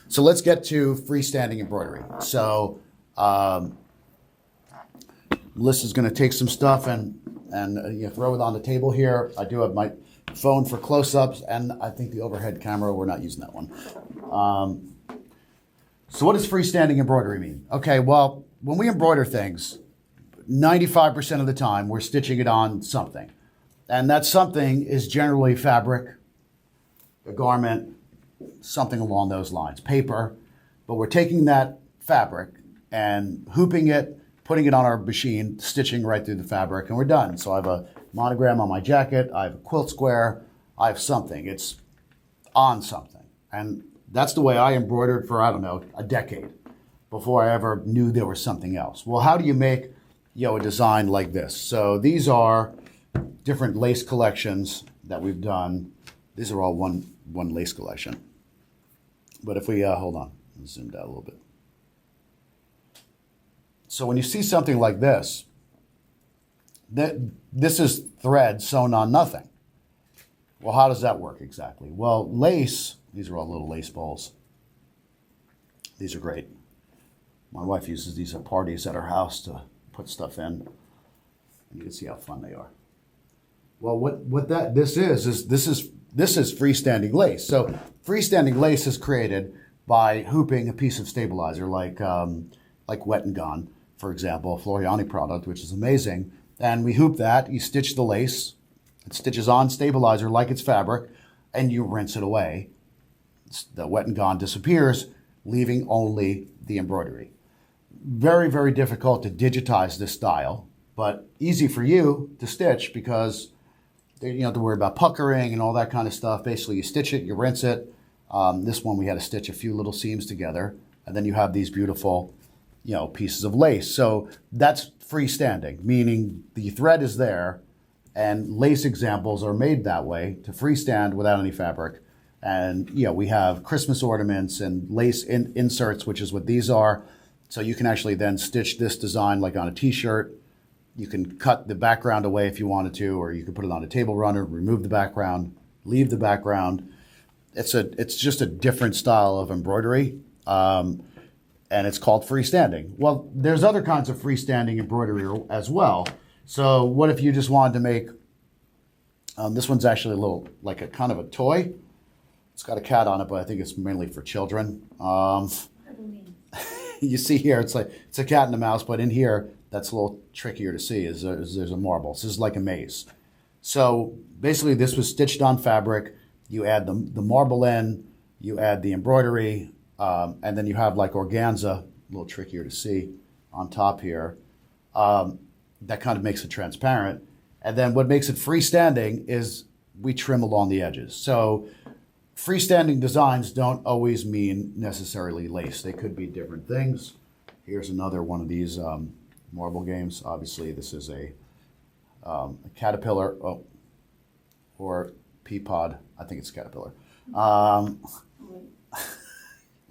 So let's get to freestanding embroidery. So Melissa's going to take some stuff and throw it on the table here. I do have my phone for close-ups, and I think the overhead camera, we're not using that one. So what does freestanding embroidery mean? Okay, well, when we embroider things, 95% of the time we're stitching it on something. And that something is generally fabric, a garment, something along those lines, paper. But we're taking that fabric and hooping it, putting it on our machine, stitching right through the fabric, and we're done. So I have a monogram on my jacket, I have a quilt square, I have something. It's on something. And that's the way I embroidered for, I don't know, a decade before I ever knew there was something else. Well, how do you make, a design like this? So these are different lace collections that we've done. These are all one lace collection. But if we, hold on, zoomed out a little bit. So when you see something like this, this is thread sewn on nothing. Well, how does that work exactly? Well, lace, these are all little lace balls. These are great. My wife uses these at parties at her house to put stuff in. And you can see how fun they are. Well, this is freestanding lace. So freestanding lace is created by hooping a piece of stabilizer like Wet and Gone, for example, a Floriani product, which is amazing. And we hoop that, you stitch the lace, it stitches on stabilizer like it's fabric, and you rinse it away. The Wet and Gone disappears, leaving only the embroidery. Very, very difficult to digitize this style, but easy for you to stitch because you don't have to worry about puckering and all that kind of stuff. Basically, you stitch it, you rinse it. This one we had to stitch a few little seams together, and then you have these beautiful, pieces of lace. So that's freestanding, meaning the thread is there, and lace examples are made that way to freestand without any fabric. And we have Christmas ornaments and lace inserts, which is what these are. So you can actually then stitch this design like on a t-shirt. You can cut the background away if you wanted to, or you can put it on a table runner, remove the background, leave the background. It's just a different style of embroidery, and it's called freestanding. Well, there's other kinds of freestanding embroidery as well. So what if you just wanted to make, this one's actually a little, like a kind of a toy. It's got a cat on it, but I think it's mainly for children. You see here, it's a cat and a mouse, but in here, that's a little trickier to see, is there's a marble. So this is like a maze. So basically this was stitched on fabric. You add the marble in, you add the embroidery, and then you have like organza, a little trickier to see on top here. That kind of makes it transparent. And then what makes it freestanding is we trim along the edges. So freestanding designs don't always mean necessarily lace. They could be different things. Here's another one of these marble games. Obviously, this is a caterpillar, or pea pod. I think it's caterpillar.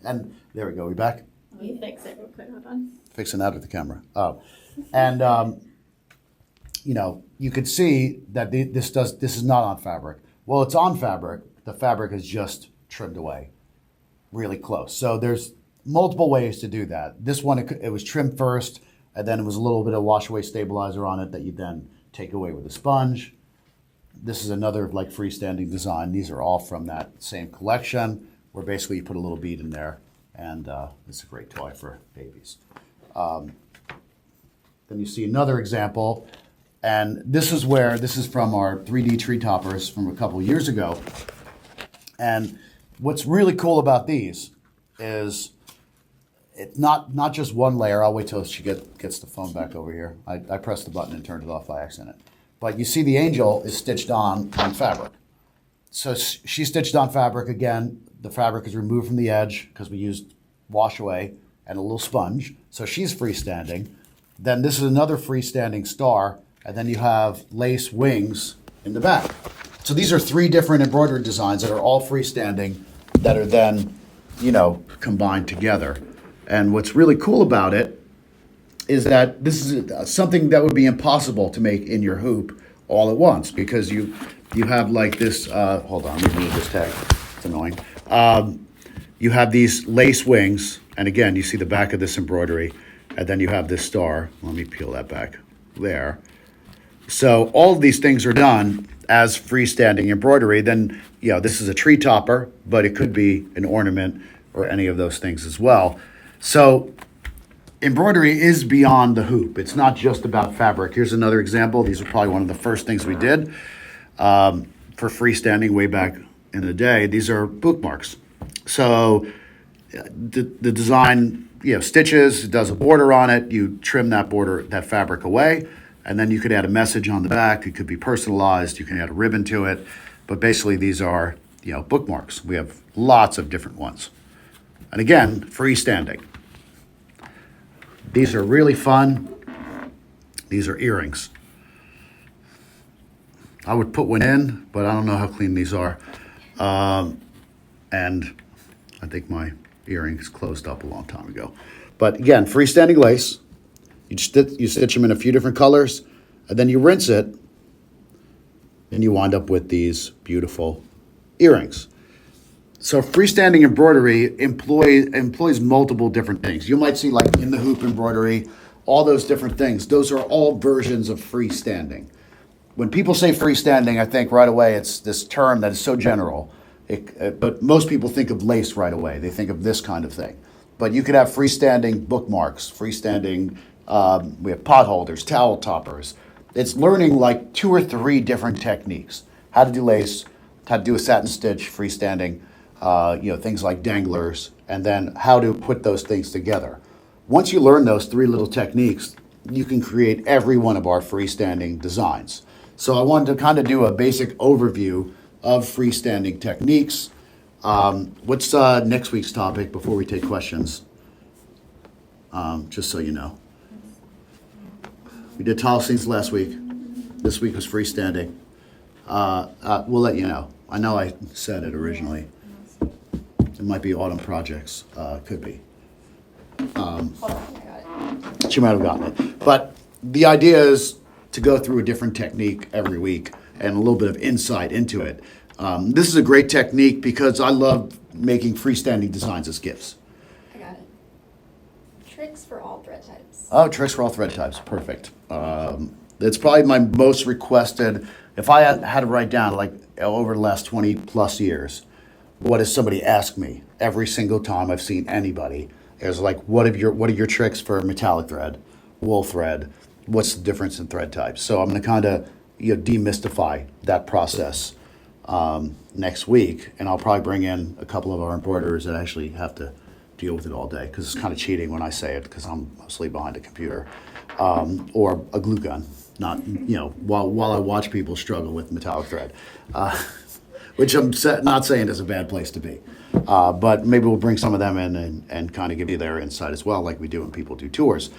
And there we go. We back? We fix it real quick. Hold on. Fixing that with the camera. Oh, and you could see that this is not on fabric. Well, it's on fabric. The fabric is just trimmed away, really close. So there's multiple ways to do that. This one, it was trimmed first, and then it was a little bit of wash away stabilizer on it that you then take away with a sponge. This is another like freestanding design. These are all from that same collection, where basically you put a little bead in there, and it's a great toy for babies. Then you see another example, and this is from our 3D tree toppers from a couple of years ago. And what's really cool about these is it's not just one layer. I'll wait till she gets the phone back over here. I pressed the button and turned it off by accident. But you see the angel is stitched on fabric. So she stitched on fabric again. The fabric is removed from the edge because we used wash away and a little sponge. So she's freestanding. Then this is another freestanding star. And then you have lace wings in the back. So these are three different embroidery designs that are all freestanding that are then, combined together. And what's really cool about it is that this is something that would be impossible to make in your hoop all at once, because you have like this, hold on, let me move this tag, it's annoying. you have these lace wings, and again, you see the back of this embroidery, and then you have this star. Let me peel that back there. So all of these things are done as freestanding embroidery. Then, this is a tree topper, but it could be an ornament or any of those things as well. So embroidery is beyond the hoop. It's not just about fabric. Here's another example. These are probably one of the first things we did for freestanding way back in the day. These are bookmarks. So the design, stitches, it does a border on it. You trim that border, that fabric away, and then you could add a message on the back. It could be personalized. You can add a ribbon to it. But basically, these are, bookmarks. We have lots of different ones. And again, freestanding. These are really fun. These are earrings. I would put one in, but I don't know how clean these are. And I think my earrings closed up a long time ago. But again, freestanding lace. You stitch them in a few different colors, and then you rinse it, and you wind up with these beautiful earrings. So freestanding embroidery employs multiple different things. You might see like in the hoop embroidery, all those different things. Those are all versions of freestanding. When people say freestanding, I think right away it's this term that is so general. But most people think of lace right away. They think of this kind of thing. But you could have freestanding bookmarks, freestanding, we have pot holders, towel toppers. It's learning like 2 or 3 different techniques. How to do lace, how to do a satin stitch, freestanding, things like danglers, and then how to put those things together. Once you learn those 3 little techniques, you can create every one of our freestanding designs. So I wanted to kind of do a basic overview of freestanding techniques. What's next week's topic before we take questions? Just so you know. We did tile scenes last week. This week was freestanding. We'll let you know. I know I said it originally. It might be autumn projects. Could be. She might have gotten it. But the idea is to go through a different technique every week and a little bit of insight into it. This is a great technique because I love making freestanding designs as gifts. I got it. Tricks for all thread types. Oh, tricks for all thread types. Perfect. It's probably my most requested. If I had to write down, like over the last 20 plus years, what has somebody asked me every single time I've seen anybody is like, what are your tricks for metallic thread, wool thread? What's the difference in thread types? So I'm going to kind of demystify that process next week, and I'll probably bring in a couple of our embroiderers that actually have to deal with it all day because it's kind of cheating when I say it because I'm mostly behind a computer or a glue gun. Not while I watch people struggle with metallic thread, which I'm not saying is a bad place to be, but maybe we'll bring some of them in and kind of give you their insight as well, like we do when people do tours.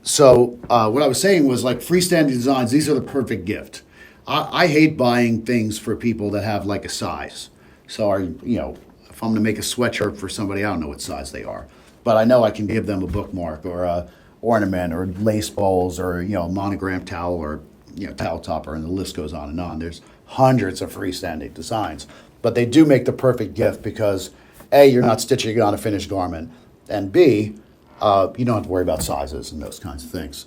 So what I was saying was like freestanding designs. These are the perfect gift. I hate buying things for people that have like a size. So if I'm going to make a sweatshirt for somebody, I don't know what size they are, but I know I can give them a bookmark or a ornament or lace bowls or a monogram towel or towel topper, and the list goes on and on. There's hundreds of freestanding designs, but they do make the perfect gift because A, you're not stitching it on a finished garment, and B, you don't have to worry about sizes and those kinds of things.